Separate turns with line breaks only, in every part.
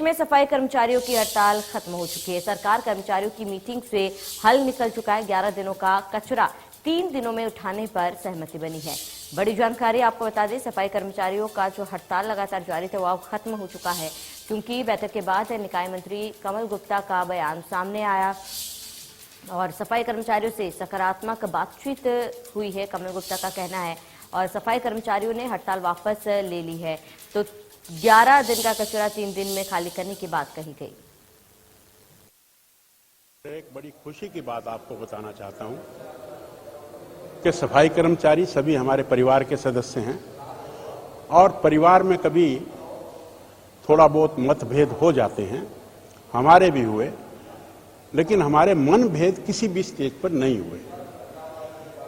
में सफाई कर्मचारियों की हड़ताल खत्म हो चुकी है। सरकार कर्मचारियों की मीटिंग से हल निकल चुका है। 11 दिनों का कचरा 3 दिनों में उठाने पर सहमति बनी है। बड़ी जानकारी आपको बता दें, सफाई कर्मचारियों का जो हड़ताल लगातार जारी था वो खत्म हो चुका है, क्योंकि बैठक के बाद निकाय मंत्री कमल गुप्ता का बयान सामने आया और सफाई कर्मचारियों से सकारात्मक बातचीत हुई है, कमल गुप्ता का कहना है। और सफाई कर्मचारियों ने हड़ताल वापस ले ली है, तो 11 दिन का कचरा 3 दिन में खाली करने की बात कही गई।
एक बड़ी खुशी की बात आपको बताना चाहता हूं कि सफाई कर्मचारी सभी हमारे परिवार के सदस्य हैं और परिवार में कभी थोड़ा बहुत मतभेद हो जाते हैं, हमारे भी हुए, लेकिन हमारे मन भेद किसी भी स्टेज पर नहीं हुए।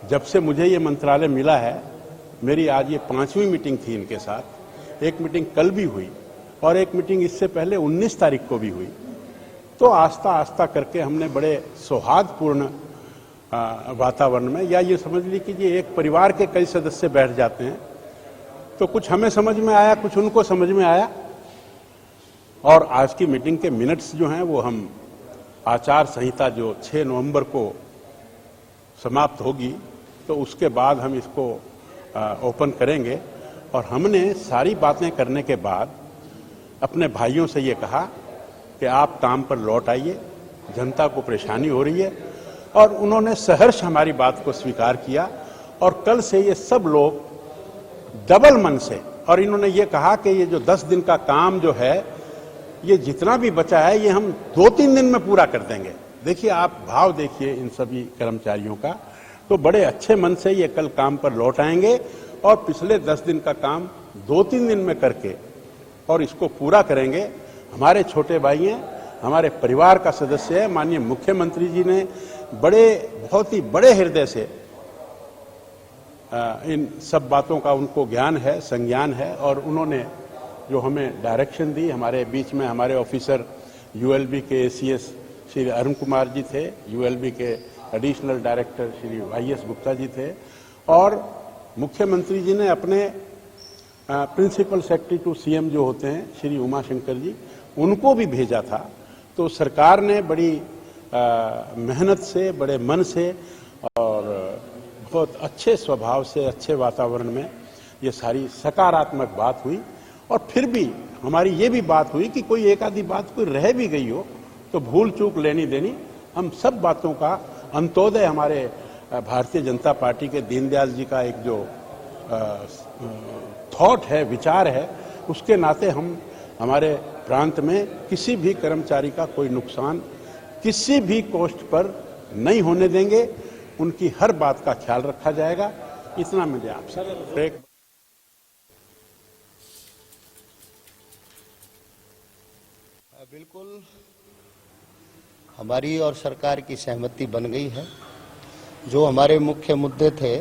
जब से मुझे ये मंत्रालय मिला है, मेरी आज ये 5वीं मीटिंग थी इनके साथ। एक मीटिंग कल भी हुई और एक मीटिंग इससे पहले 19 तारीख को भी हुई। तो आस्ता आस्ता करके हमने बड़े सौहार्दपूर्ण वातावरण में, या ये समझ ली कि ये एक परिवार के कई सदस्य बैठ जाते हैं, तो कुछ हमें समझ में आया, कुछ उनको समझ में आया। और आज की मीटिंग के मिनट्स जो हैं वो हम आचार संहिता जो 6 नवंबर को समाप्त होगी, तो उसके बाद हम इसको ओपन करेंगे। और हमने सारी बातें करने के बाद अपने भाइयों से ये कहा कि आप काम पर लौट आइए, जनता को परेशानी हो रही है। और उन्होंने सहर्ष हमारी बात को स्वीकार किया और कल से ये सब लोग डबल मन से, और इन्होंने ये कहा कि ये जो 10 दिन का काम जो है, ये जितना भी बचा है ये हम 2-3 दिन में पूरा कर देंगे। देखिए, आप भाव देखिए इन सभी कर्मचारियों का, तो बड़े अच्छे मन से ये कल काम पर लौट आएंगे और पिछले 10 दिन का काम 2-3 दिन में करके और इसको पूरा करेंगे। हमारे छोटे भाई हैं, हमारे परिवार का सदस्य है। माननीय मुख्यमंत्री जी ने बहुत ही बड़े हृदय से इन सब बातों का उनको ज्ञान है, संज्ञान है, और उन्होंने जो हमें डायरेक्शन दी। हमारे बीच में हमारे ऑफिसर यूएलबी के एसीएस श्री अरुण कुमार जी थे, यूएलबी के additional director Shri YS Gupta ji थे, और मुख्यमंत्री जी ने अपने प्रिंसिपल सेक्रेटरी टू सीएम जो होते हैं श्री उमाशंकर जी, उनको भी भेजा था। तो सरकार ने बड़ी मेहनत से, बड़े मन से और बहुत अच्छे स्वभाव से, अच्छे वातावरण में ये सारी सकारात्मक बात हुई। और फिर भी हमारी ये भी बात हुई कि कोई एक आधी बात कोई रह भी गई हो तो भूल चूक लेनी देनी, हम सब बातों का अंत्योदय हमारे भारतीय जनता पार्टी के दीनदयाल जी का एक जो थॉट है, विचार है, उसके नाते हम हमारे प्रांत में किसी भी कर्मचारी का कोई नुकसान किसी भी कॉस्ट पर नहीं होने देंगे। उनकी हर बात का ख्याल रखा जाएगा। इतना मुझे आपसे
बिल्कुल हमारी और सरकार की सहमति बन गई है। जो हमारे मुख्य मुद्दे थे,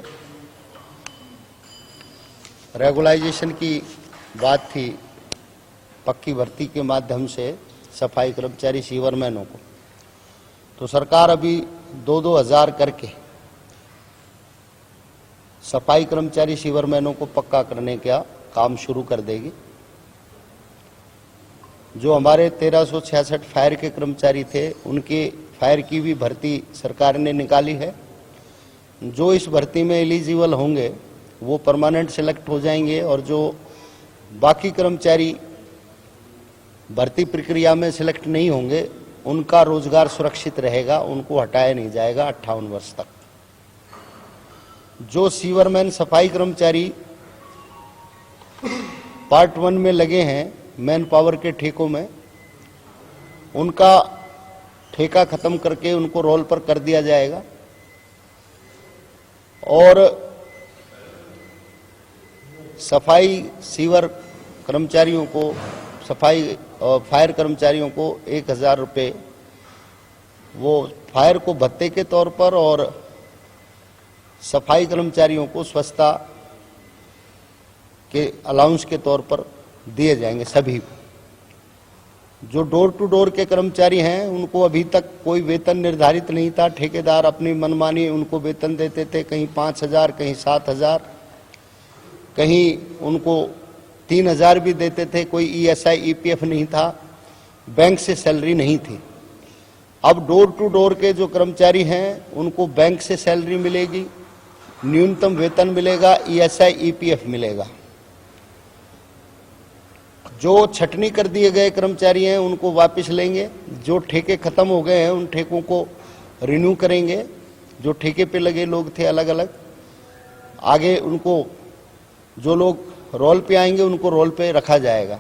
रेगुलाइजेशन की बात थी, पक्की भर्ती के माध्यम से सफाई कर्मचारी सीवरमैनों को, तो सरकार अभी 2-2 हजार करके सफाई कर्मचारी सीवरमैनों को पक्का करने का काम शुरू कर देगी। जो हमारे 1366 फायर के कर्मचारी थे, उनके फायर की भी भर्ती सरकार ने निकाली है। जो इस भर्ती में एलिजिबल होंगे वो परमानेंट सेलेक्ट हो जाएंगे, और जो बाकी कर्मचारी भर्ती प्रक्रिया में सिलेक्ट नहीं होंगे उनका रोजगार सुरक्षित रहेगा, उनको हटाया नहीं जाएगा 58 वर्ष तक। जो सीवरमैन सफाई कर्मचारी पार्ट 1 में लगे हैं मैन पावर के ठेकों में, उनका ठेका खत्म करके उनको रोल पर कर दिया जाएगा। और सफाई सीवर कर्मचारियों को, सफाई फायर कर्मचारियों को 1000 रुपये वो फायर को भत्ते के तौर पर, और सफाई कर्मचारियों को स्वच्छता के अलाउंस के तौर पर दिए जाएंगे सभी। जो डोर टू डोर के कर्मचारी हैं उनको अभी तक कोई वेतन निर्धारित नहीं था। ठेकेदार अपनी मनमानी उनको वेतन देते थे, कहीं 5000, कहीं 7000, कहीं उनको 3000 भी देते थे। कोई ईएसआई ईपीएफ नहीं था। बैंक से सैलरी नहीं थी। अब डोर टू डोर के जो कर्मचारी हैं उनको बैंक से सैलरी मिलेगी, न्यूनतम वेतन मिलेगा, ईएसआई ईपीएफ मिलेगा। जो छटनी कर दिए गए कर्मचारी हैं उनको वापस लेंगे, जो ठेके खत्म हो गए हैं उन ठेकों को रिन्यू करेंगे, जो ठेके पे लगे लोग थे अलग अलग, आगे उनको जो लोग रोल पे आएंगे उनको रोल पे रखा जाएगा।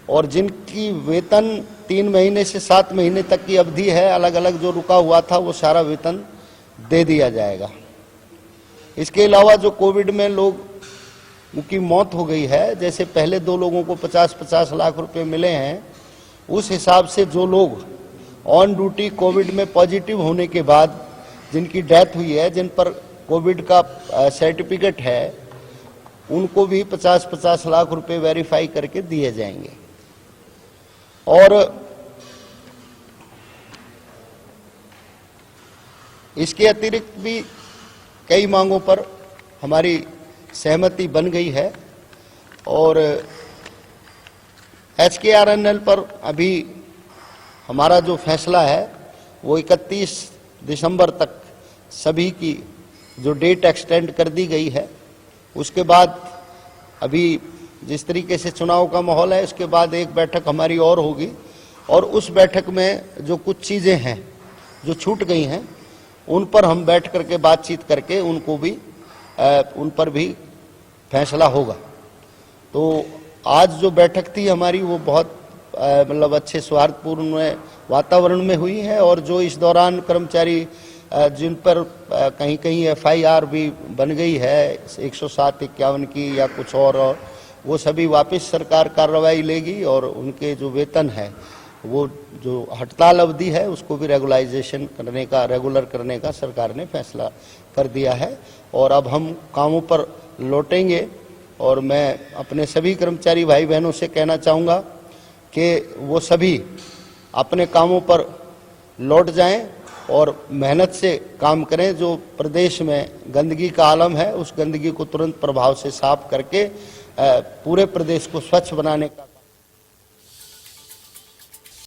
और जिनकी वेतन 3 महीने से 7 महीने तक की अवधि है, अलग अलग जो रुका हुआ था वो सारा वेतन दे दिया जाएगा। इसके अलावा जो कोविड में लोग उनकी मौत हो गई है, जैसे पहले 2 लोगों को 50-50 लाख रुपए मिले हैं, उस हिसाब से जो लोग ऑन ड्यूटी कोविड में पॉजिटिव होने के बाद जिनकी डेथ हुई है, जिन पर कोविड का सर्टिफिकेट है, उनको भी 50-50 लाख रुपए वेरीफाई करके दिए जाएंगे। और इसके अतिरिक्त भी कई मांगों पर हमारी सहमति बन गई है। और HKRNL पर अभी हमारा जो फैसला है वो 31 दिसंबर तक सभी की जो डेट एक्सटेंड कर दी गई है। उसके बाद अभी जिस तरीके से चुनाव का माहौल है, इसके बाद एक बैठक हमारी और होगी और उस बैठक में जो कुछ चीज़ें हैं जो छूट गई हैं उन पर हम बैठ करके बातचीत करके उनको भी उन पर भी फैसला होगा। तो आज जो बैठक थी हमारी वो बहुत मतलब अच्छे सौहार्दपूर्ण वातावरण में हुई है। और जो इस दौरान कर्मचारी जिन पर कहीं कहीं FIR भी बन गई है 107-51 की या कुछ और वो सभी वापस सरकार कार्रवाई लेगी और उनके जो वेतन है वो जो हड़ताल अवधि है उसको भी रेगुलाइजेशन करने का, रेगुलर करने का सरकार ने फैसला कर दिया है। और अब हम कामों पर लौटेंगे। और मैं अपने सभी कर्मचारी भाई बहनों से कहना चाहूँगा कि वो सभी अपने कामों पर लौट जाएं और मेहनत से काम करें। जो प्रदेश में गंदगी का आलम है उस गंदगी को तुरंत प्रभाव से साफ करके पूरे प्रदेश को स्वच्छ बनाने का